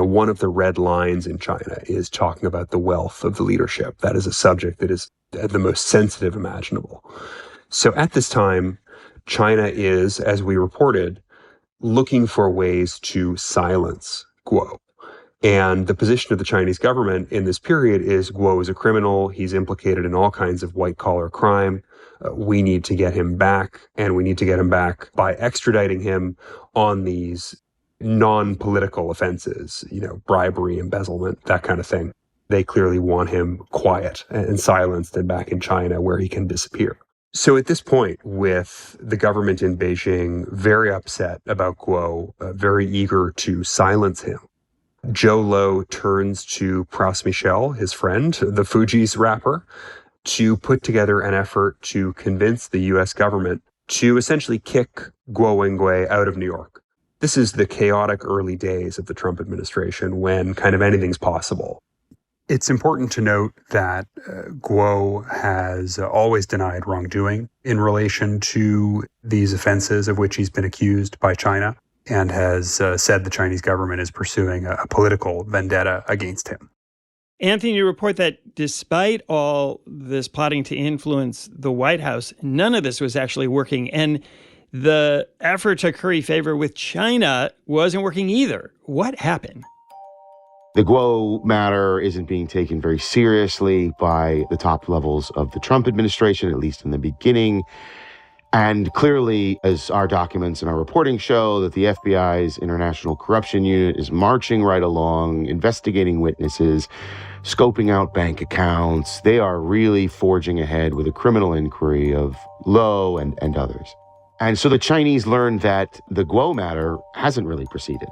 one of the red lines in China is talking about the wealth of the leadership. That is a subject that is the most sensitive imaginable. So at this time, China is, as we reported, looking for ways to silence Guo. And the position of the Chinese government in this period is Guo is a criminal. He's implicated in all kinds of white-collar crime. We need to get him back, and we need to get him back by extraditing him on these non-political offenses, bribery, embezzlement, that kind of thing. They clearly want him quiet and silenced and back in China where he can disappear. So at this point, with the government in Beijing very upset about Guo, very eager to silence him, Zhou Lo turns to Pras Michél, his friend, the Fugees rapper, to put together an effort to convince the U.S. government to essentially kick Guo Wengui out of New York. This is the chaotic early days of the Trump administration when kind of anything's possible. It's important to note that Guo has always denied wrongdoing in relation to these offenses of which he's been accused by China, and has said the Chinese government is pursuing a political vendetta against him. Anthony, you report that despite all this plotting to influence the White House, none of this was actually working. And the effort to curry favor with China wasn't working either. What happened? The Guo matter isn't being taken very seriously by the top levels of the Trump administration, at least in the beginning. And clearly, as our documents and our reporting show, that the FBI's International Corruption Unit is marching right along, investigating witnesses, scoping out bank accounts. They are really forging ahead with a criminal inquiry of Lo and others. And so the Chinese learned that the Guo matter hasn't really proceeded.